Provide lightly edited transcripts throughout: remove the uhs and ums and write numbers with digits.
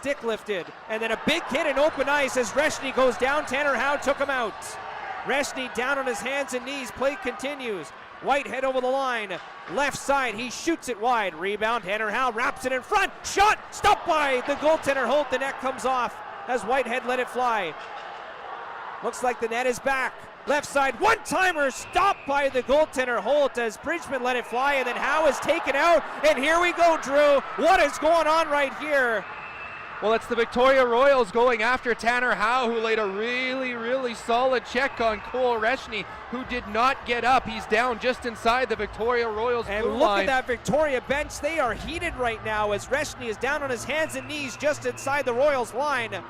stick lifted, and then a big hit in open ice as Reshny goes down. Tanner Howe took him out. Reshny down on his hands and knees. Play continues. Whitehead over the line. Left side, he shoots it wide. Rebound, Tanner Howe wraps it in front. Shot, stopped by the goaltender Holt. The net comes off as Whitehead let it fly. Looks like the net is back. Left side, one-timer stopped by the goaltender Holt as Bridgman let it fly, and then Howe is taken out. And here we go, Drew. What is going on right here? Well, it's the Victoria Royals going after Tanner Howe, who laid a really solid check on Cole Reshny, who did not get up. He's down just inside the Victoria Royals blue line. And look at that Victoria bench. They are heated right now as Reshny is down on his hands and knees just inside the Royals line.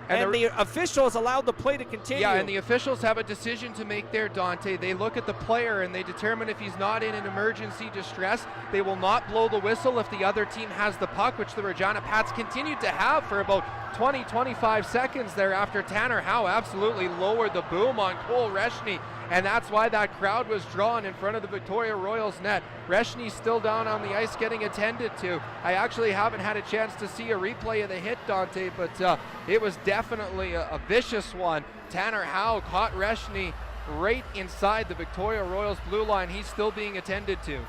And the officials allowed the play to continue. Yeah, and the officials have a decision to make there, Dante. They look at the player and they determine if he's not in an emergency distress. They will not blow the whistle if the other team has the puck, which the Regina Pats continued to have for about 20-25 seconds there after Tanner Howe absolutely lowered the boom on Cole Reshny. And that's why that crowd was drawn in front of the Victoria Royals net. Reshny's still down on the ice getting attended to. I actually haven't had a chance to see a replay of the hit, Dante, but it was definitely a vicious one. Tanner Howe caught Reshny right inside the Victoria Royals blue line. He's still being attended to.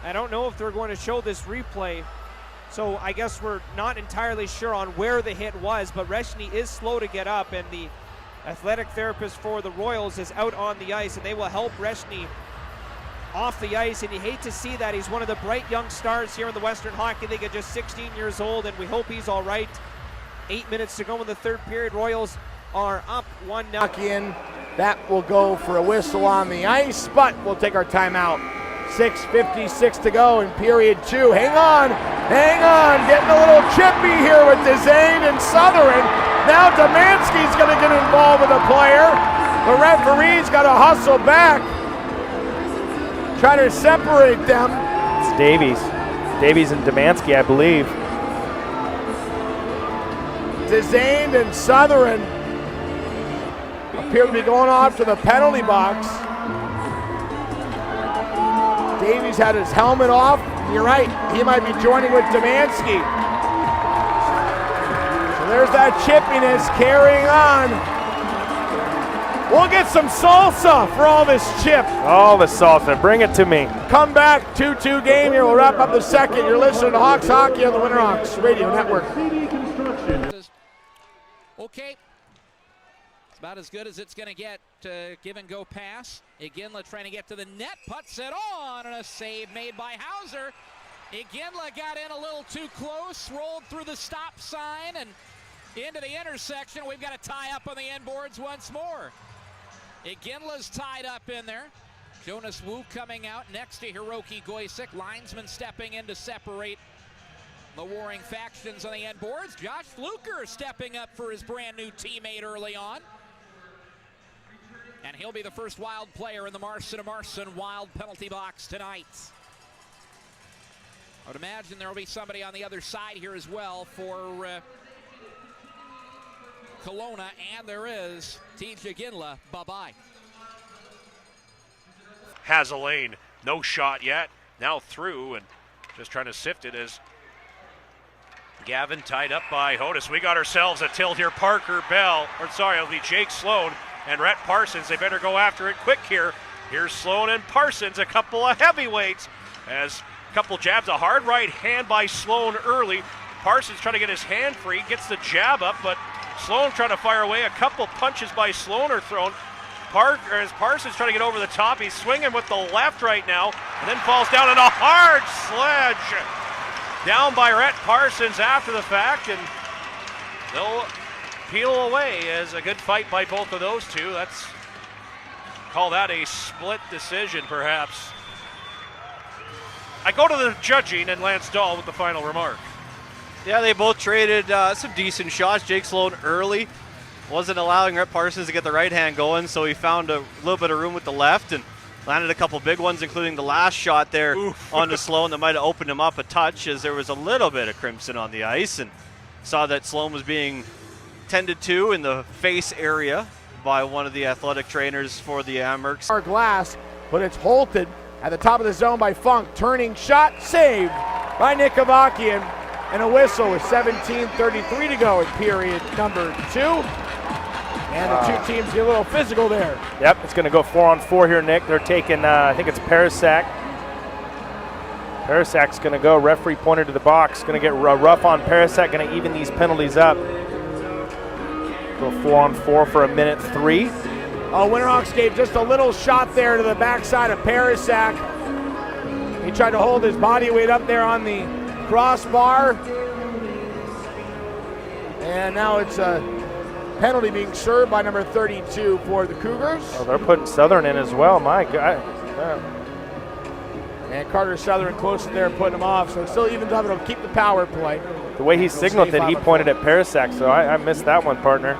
I don't know if they're going to show this replay, so I guess we're not entirely sure on where the hit was, but Reshny is slow to get up, and the athletic therapist for the Royals is out on the ice, and they will help Reshny off the ice. And you hate to see that. He's one of the bright young stars here in the Western Hockey League at just 16 years old, and we hope he's all right. 8 minutes to go in the third period. Royals are up 1-0. That will go for a whistle on the ice, but we'll take our timeout. 6:56 to go in period 2. Hang on, getting a little chippy here with Desane and Southern. Now Demansky's going to get involved with a player. The referee's got to hustle back, try to separate them. It's Davies and Demansky, I believe. Desane and Southern appear to be going off to the penalty box. Davies had his helmet off. You're right, he might be joining with Demansky. So there's that chippiness carrying on. We'll get some salsa for all this chip. All the salsa, bring it to me. Come back, 2-2 game here. We'll wrap up the second. You're listening to Hawks Hockey on the Winterhawks Radio Network. Okay. It's about as good as it's going to get. Give and go pass. Iginla trying to get to the net, puts it on, and a save made by Hauser. Iginla got in a little too close, rolled through the stop sign and into the intersection. We've got a tie up on the end boards once more. Iginla's tied up in there. Jonas Wu coming out next to Hiroki Goisik. Linesman stepping in to separate the warring factions on the end boards. Josh Fluker stepping up for his brand new teammate early on. And he'll be the first Wild player in the Marson Wild penalty box tonight. I would imagine there will be somebody on the other side here as well for Kelowna, and there is TJ Iginla. Bye-bye. Has a lane, no shot yet. Now through and just trying to sift it as Gavin tied up by Hodis. We got ourselves a tilt here. Parker Bell, it'll be Jake Sloan and Rhett Parsons. They better go after it quick here. Here's Sloan and Parsons, a couple of heavyweights. As a couple jabs, a hard right hand by Sloan early. Parsons trying to get his hand free, gets the jab up, but Sloan trying to fire away. A couple punches by Sloan are thrown. As Parsons trying to get over the top, he's swinging with the left right now, and then falls down in a hard sledge. Down by Rhett Parsons after the fact, and they'll peel away as a good fight by both of those two. Call that a split decision, perhaps. I go to the judging and Lance Dahl with the final remark. Yeah, they both traded some decent shots. Jake Sloan early wasn't allowing Rhett Parsons to get the right hand going, so he found a little bit of room with the left and landed a couple big ones, including the last shot there onto Sloan that might have opened him up a touch, as there was a little bit of crimson on the ice, and saw that Sloan was being tended to in the face area by one of the athletic trainers for the Amherst. Our glass, but it's halted at the top of the zone by Funk. Turning shot, saved by Nick Avakian. and a whistle with 17:33 to go in period number 2. And the two teams get a little physical there. Yep, it's going to go 4-on-4 here, Nick. They're taking, I think it's Parasak. Parasak's going to go. Referee pointed to the box. Going to get rough on Parasak. Going to even these penalties up. Go 4-on-4 for a minute 3. Oh, Winterhawks gave just a little shot there to the backside of Parasak. He tried to hold his body weight up there on the crossbar. And now it's a penalty being served by number 32 for the Cougars. Oh, they're putting Southern in as well. My God. And Carter Southern close to there putting him off, so still evens up. It'll keep the power play. The way he signaled it, he pointed at Parasak, so I missed that one, partner.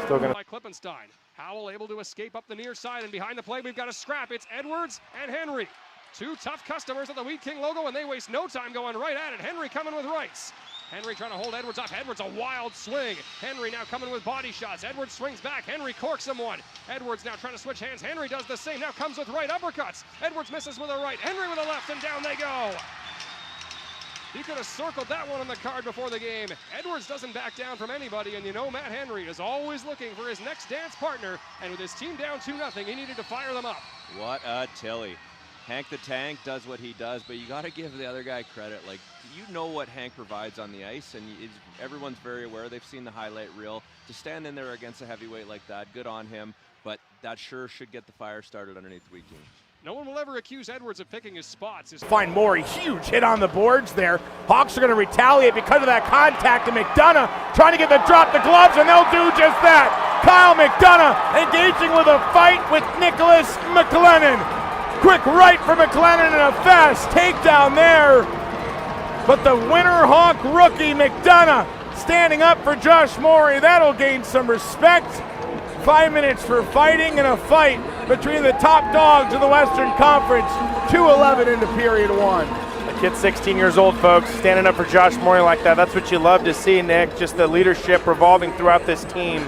Still gonna. By Klippenstein. Howell able to escape up the near side, and behind the play we've got a scrap. It's Edwards and Henry. Two tough customers of the Wheat King logo, and they waste no time going right at it. Henry coming with rights. Henry trying to hold Edwards off. Edwards a wild swing. Henry now coming with body shots. Edwards swings back. Henry corks him one. Edwards now trying to switch hands. Henry does the same. Now comes with right uppercuts. Edwards misses with a right. Henry with a left, and down they go. He could have circled that one on the card before the game. Edwards doesn't back down from anybody, and you know Matt Henry is always looking for his next dance partner, and with his team down 2-0, he needed to fire them up. What a Tilly. Hank the Tank does what he does, but you got to give the other guy credit. Like, you know what Hank provides on the ice, and everyone's very aware. They've seen the highlight reel. To stand in there against a heavyweight like that, good on him, but that sure should get the fire started underneath Wheat King. No one will ever accuse Edwards of picking his spots. Find Morey, huge hit on the boards there. Hawks are going to retaliate because of that contact, and McDonough trying to get the drop the gloves, and they'll do just that. Kyle McDonough engaging with a fight with Nicholas McLennan. Quick right for McLennan and a fast takedown there. But the Winterhawk rookie McDonough standing up for Josh Morey. That'll gain some respect. 5 minutes for fighting and a fight between the top dogs of the Western Conference. 2:11 into period 1. The kid's 16 years old, folks, standing up for Josh Morey like that. That's what you love to see, Nick. Just the leadership revolving throughout this team.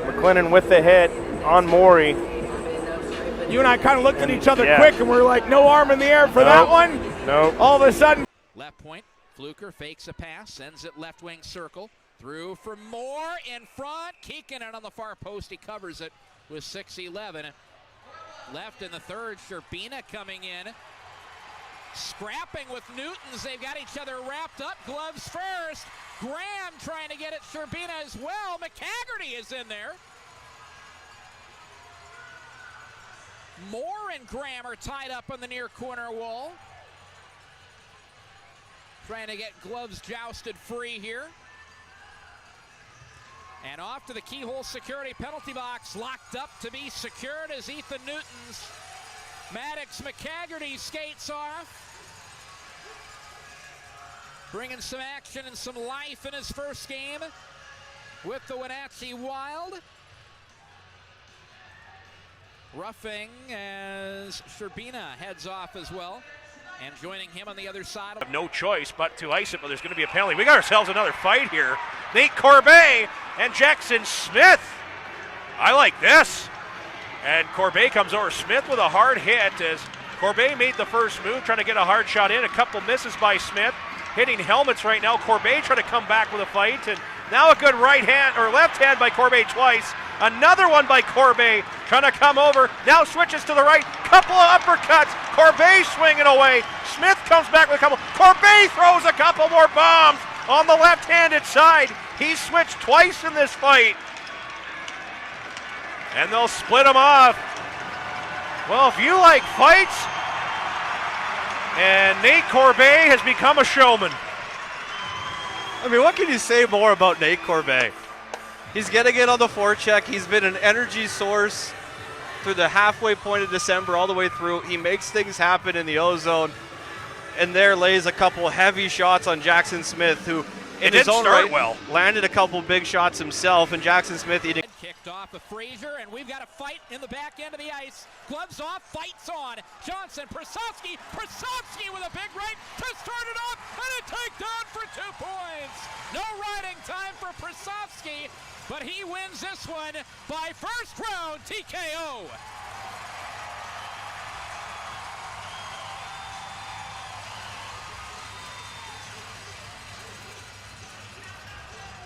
McLennan with the hit on Morey. You and I kind of looked at each other quick, and we're like, no arm in the air for that one. Nope. All of a sudden. Left point, Fluker fakes a pass, sends it left wing circle. Through for Moore in front. Kekkonen on the far post. He covers it with 6:11. Left in the third. Sherbina coming in. Scrapping with Newtons. They've got each other wrapped up. Gloves first. Graham trying to get it. Sherbina as well. McCaggerty is in there. Moore and Graham are tied up on the near corner wall. Trying to get gloves jousted free here. And off to the keyhole security penalty box, locked up to be secured as Ethan Newtons. Maddox McCaggerty skates off. Bringing some action and some life in his first game with the Wenatchee Wild. Roughing as Sherbina heads off as well. And joining him on the other side. Have no choice but to ice it, but there's going to be a penalty. We got ourselves another fight here. Nate Corbet and Jackson Smith. I like this. And Corbet comes over Smith with a hard hit as Corbet made the first move, trying to get a hard shot in. A couple misses by Smith. Hitting helmets right now. Corbet trying to come back with a fight. And now a good right hand, or left hand by Corbet twice. Another one by Corbet, trying to come over. Now switches to the right. Couple of uppercuts. Corbet swinging away. Smith comes back with a couple. Corbet throws a couple more bombs on the left-handed side. He switched twice in this fight. And they'll split him off. Well, if you like fights, and Nate Corbet has become a showman. I mean, what can you say more about Nate Corbet? He's getting it on the forecheck. He's been an energy source through the halfway point of December all the way through. He makes things happen in the O-zone. And there lays a couple heavy shots on Jackson Smith, who in his own right landed a couple big shots himself. And Jackson Smith eating. Kicked off of Frazier, and we've got a fight in the back end of the ice. Gloves off, fights on. Johnson, Prasovsky with a big right to start it off, and a takedown for 2 points. No riding time for Prasovsky, but he wins this one by first round TKO.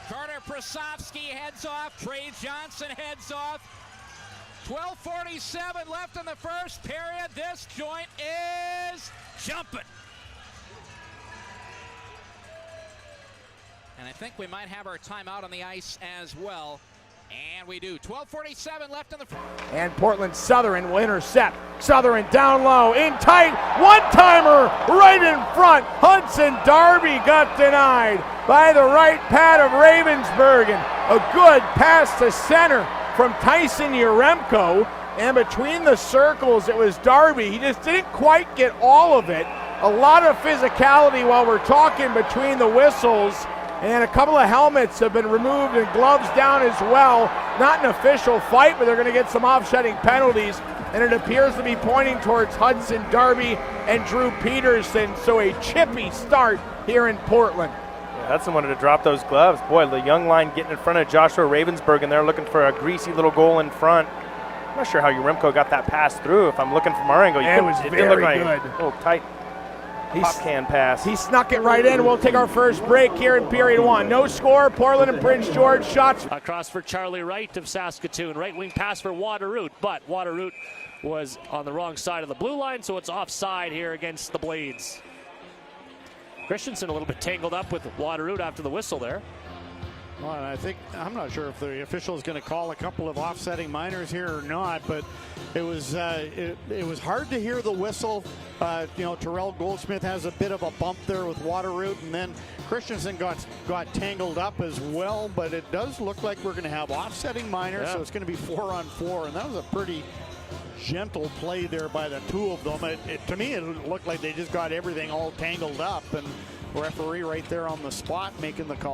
Carter Prasovsky heads off. Trey Johnson heads off. 12:47 left in the first period. This joint is jumping. And I think we might have our timeout on the ice as well. And we do. 12:47 left in the first. And Portland Southern will intercept. Southern down low, in tight, one-timer right in front. Hudson Darby got denied by the right pad of Ravensburg. And a good pass to center from Tyson Yaremko. And between the circles, it was Darby. He just didn't quite get all of it. A lot of physicality while we're talking between the whistles. And a couple of helmets have been removed and gloves down as well. Not an official fight, but they're going to get some offsetting penalties. And it appears to be pointing towards Hudson Darby and Drew Peterson. So a chippy start here in Portland. Yeah, Hudson wanted to drop those gloves. Boy, the young line getting in front of Joshua Ravensburg, and they're looking for a greasy little goal in front. I'm not sure how Yaremko got that pass through. If I'm looking from our angle, it was very good. Oh, tight. Pop can pass. He snuck it right in. We'll take our first break here in period one. No score. Portland and Prince George shots. Across for Charlie Wright of Saskatoon. Right wing pass for Waterroot, but Waterroot was on the wrong side of the blue line, so it's offside here against the Blades. Christensen a little bit tangled up with Waterroot after the whistle there. Well, I'm not sure if the official is going to call a couple of offsetting minors here or not, but it was hard to hear the whistle. Terrell Goldsmith has a bit of a bump there with Waterroot, and then Christensen got tangled up as well. But it does look like we're going to have offsetting minors, so it's going to be 4-on-4, and that was a pretty gentle play there by the two of them. To me, it looked like they just got everything all tangled up, and referee right there on the spot making the call.